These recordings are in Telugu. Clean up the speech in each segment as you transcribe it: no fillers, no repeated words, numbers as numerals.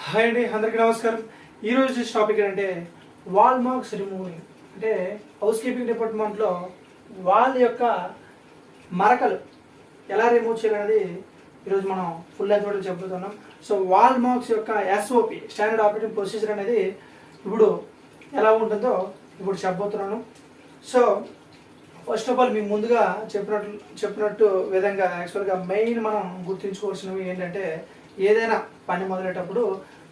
హాయ్ అండి, అందరికీ నమస్కారం. ఈరోజు టాపిక్ ఏంటంటే వాల్ మార్క్స్ రిమూవింగ్. అంటే హౌస్ కీపింగ్ డిపార్ట్మెంట్లో వాల్ యొక్క మరకలు ఎలా రిమూవ్ చేయాలనేది ఈరోజు మనం ఫుల్ లెంత్ వీడియో చెబుతున్నాం. సో వాల్ మార్క్స్ యొక్క ఎస్ఓపి స్టాండర్డ్ ఆపరేటింగ్ ప్రొసీజర్ అనేది ఇప్పుడు ఎలా ఉంటుందో ఇప్పుడు చెప్పబోతున్నాను. సో ఫస్ట్ ఆఫ్ ఆల్ మీకు ముందుగా చెప్పినట్టు విధంగా యాక్చువల్గా మెయిన్ మనం గుర్తుంచుకోవాల్సినవి ఏంటంటే ఏదైనా పని మొదలయ్యేటప్పుడు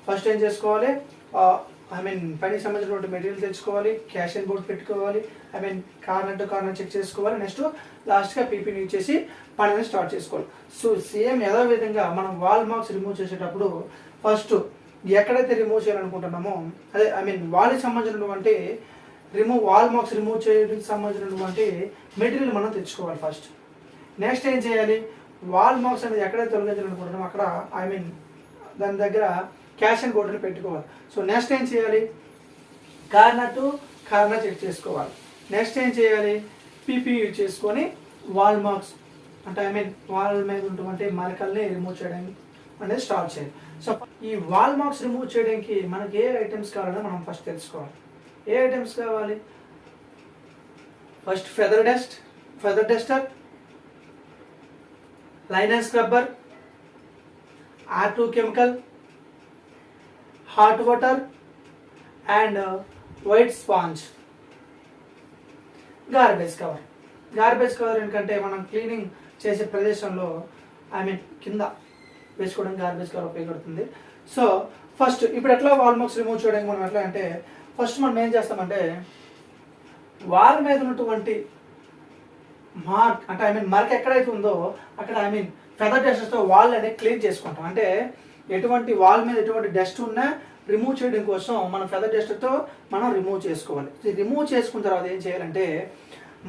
ఫస్ట్ ఏం చేసుకోవాలి, పనికి సంబంధించినటువంటి మెటీరియల్ తెచ్చుకోవాలి, క్యాష్ అండ్ బోర్డ్ పెట్టుకోవాలి, కార్నర్ టు కార్నర్ చెక్ చేసుకోవాలి, నెక్స్ట్ లాస్ట్గా పీపీని యూజ్ చేసి పనిని స్టార్ట్ చేసుకోవాలి. సో సేమ్ ఏదో విధంగా మనం వాల్ మార్క్స్ రిమూవ్ చేసేటప్పుడు ఫస్ట్ ఎక్కడైతే రిమూవ్ చేయాలనుకుంటున్నామో అదే వాల్కి సంబంధించినటువంటి వాల్ మార్క్స్ రిమూవ్ చేయడానికి సంబంధించినటువంటి మెటీరియల్ మనం తెచ్చుకోవాలి ఫస్ట్. నెక్స్ట్ ఏం చేయాలి, వాల్ మార్క్స్ అనేది ఎక్కడైతే తొలగించాలనుకుంటున్నామో అక్కడ దాని దగ్గర క్యాష్ అండ్ బోర్డుని పెట్టుకోవాలి. సో నెక్స్ట్ ఏం చేయాలి, కార్నర్ టు కార్నర్ చెక్ చేసుకోవాలి. నెక్స్ట్ ఏం చేయాలి, పీపీ యూజ్ చేసుకొని వాల్ మార్క్స్ అంటే వాల్ మీద ఉన్నటువంటి మరకల్ని రిమూవ్ చేయడం అనేది స్టార్ట్ చేయాలి. సో ఈ వాల్ మార్క్స్ రిమూవ్ చేయడానికి మనకి ఏ ఐటమ్స్ కావాలో మనం ఫస్ట్ తెలుసుకోవాలి. ఏ ఐటమ్స్ కావాలి, first feather Duster, liner scrubber, R2 chemical, hot water and white sponge, garbage cover ఎందుకంటే మనం క్లీనింగ్ చేసే ప్రదేశంలో కింద వేసుకోవడానికి గార్బేజ్ కవర్ ఉపయోగపడుతుంది. సో ఫస్ట్ ఇప్పుడు ఎట్లా వాల్ మార్క్స్ రిమూవ్ చేయడానికి మనం ఎట్లా అంటే ఫస్ట్ మనం ఏం చేస్తామంటే వాల్ మీద ఉన్నటువంటి మార్క్ అంటే మరక ఎక్కడైతే ఉందో అక్కడ ఫెదర్ డస్టర్తో వాల్ అనేది క్లీన్ చేసుకుంటాం. అంటే ఎటువంటి వాల్ మీద ఎటువంటి డస్ట్ ఉన్నా రిమూవ్ చేయడం కోసం మనం ఫెదర్ డస్టర్తో మనం రిమూవ్ చేసుకోవాలి. రిమూవ్ చేసుకున్న తర్వాత ఏం చేయాలంటే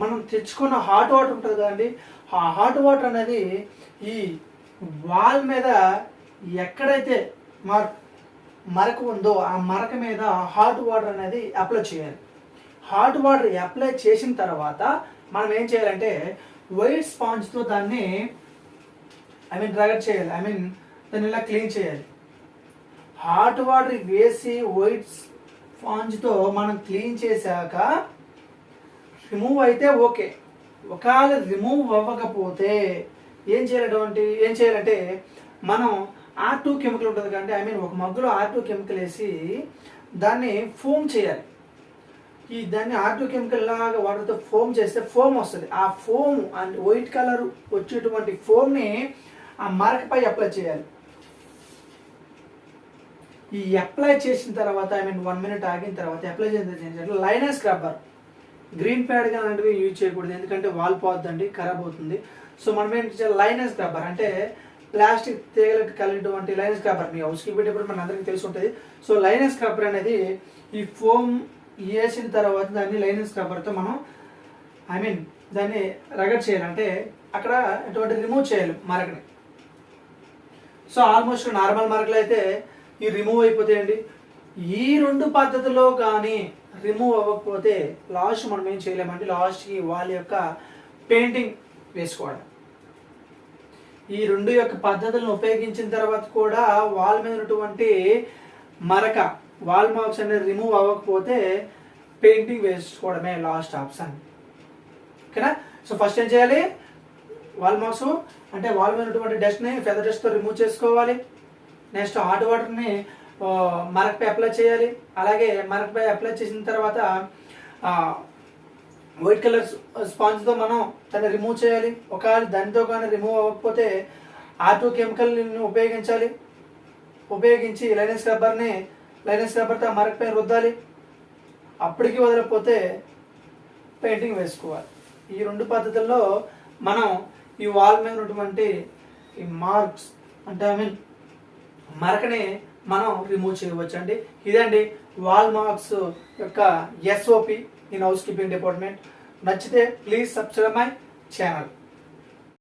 మనం తెచ్చుకున్న హాట్ వాటర్ ఉంటుంది కదండి, ఆ హాట్ వాటర్ అనేది ఈ వాల్ మీద ఎక్కడైతే మరక ఉందో ఆ మరక మీద హాట్ వాటర్ అనేది అప్లై చేయాలి. హాట్ వాటర్ అప్లై చేసిన తర్వాత మనం ఏం చేయాలంటే వైట్ స్పాంజ్తో దాన్ని రగడ్ చేయాలి, దాన్ని ఇలా క్లీన్ చేయాలి. హాట్ వాటర్ వేసి వైట్ స్పాంజ్తో మనం క్లీన్ చేశాక రిమూవ్ అయితే ఓకే. ఒకవేళ రిమూవ్ అవ్వకపోతే ఏం చేయాలంటే మనం R2 కెమికల్ ఉంటుంది కంటే ఒక మగ్గులో R2 కెమికల్ వేసి దాన్ని ఫోమ్ చేయాలి. దాన్ని R2 కెమికల్ లాగా వాటర్తో ఫోమ్ చేస్తే ఫోమ్ వస్తుంది. ఆ ఫోమ్ అండ్ వైట్ కలర్ వచ్చేటువంటి ఫోమ్ని ఆ మరకపై అప్లై చేయాలి. ఈ అప్లై చేసిన తర్వాత 1 మినిట్ ఆగిన తర్వాత అప్లై చేసిన లైనర్ స్క్రబ్బర్, గ్రీన్ ప్యాడ్ గా అలాంటివి యూజ్ చేయకూడదు ఎందుకంటే వాల్ పోద్దండి, ఖరాబ్ అవుతుంది. సో మనం ఏం చేయాలి, లైనర్ స్క్రబ్బర్ అంటే ప్లాస్టిక్ తీగలకు కలిగినటువంటి లైనర్ స్క్రబ్బర్ మీ హౌస్ కీపింగ్ డిపార్ట్మెంట్ మన అందరికీ తెలిసి ఉంటుంది. సో లైనర్ స్క్రబ్బర్ అనేది ఈ ఫోమ్ వేసిన తర్వాత దాన్ని లైనర్ స్క్రబ్బర్తో మనం దాన్ని రగడ్ చేయాలి, అంటే అక్కడ ఎటువంటి రిమూవ్ చేయాలి మరకని. సో ఆల్మోస్ట్ నార్మల్ మరకలు అయితే ఈ రిమూవ్ అయిపోతాయండి. ఈ 2 పద్ధతుల్లో కానీ రిమూవ్ అవ్వకపోతే లాస్ట్ మనం ఏం చేయలేమంటే లాస్ట్కి వాల్ యొక్క పెయింటింగ్ వేసుకోవడం. ఈ 2 యొక్క పద్ధతులను ఉపయోగించిన తర్వాత కూడా వాల్ మీద ఉన్నటువంటి మరక వాల్ మార్క్స్ అనేది రిమూవ్ అవ్వకపోతే పెయింటింగ్ వేసుకోవడమే లాస్ట్ ఆప్షన్. ఓకేనా? సో ఫస్ట్ ఏం చేయాలి, వాల్ మార్క్స్ అంటే వాల్ మీద ఉన్నటువంటి డస్ట్ని ఫెదర్ డస్ట్తో రిమూవ్ చేసుకోవాలి. నెక్స్ట్ హాట్ వాటర్ని మరకపై అప్లై చేయాలి. అలాగే మరకపై అప్లై చేసిన తర్వాత వైట్ కలర్ స్పాంజ్తో మనం దాన్ని రిమూవ్ చేయాలి. ఒకవేళ దానితో కానీ రిమూవ్ అవ్వకపోతే R2 కెమికల్ని ఉపయోగించి లైనర్ స్క్రబ్బర్తో మరకపై రుద్దాలి. అప్పటికి వదలకపోతే పెయింటింగ్ వేసుకోవాలి. ఈ 2 పద్ధతుల్లో మనం ఈ వాల్ మీద ఉన్నటువంటి ఈ మార్క్స్ అంటే మరకని మనం రిమూవ్ చేయవచ్చు అండి. ఇదండి వాల్ మార్క్స్ యొక్క SOP in house keeping department. నచ్చితే ప్లీజ్ సబ్స్క్రైబ్ మై ఛానల్.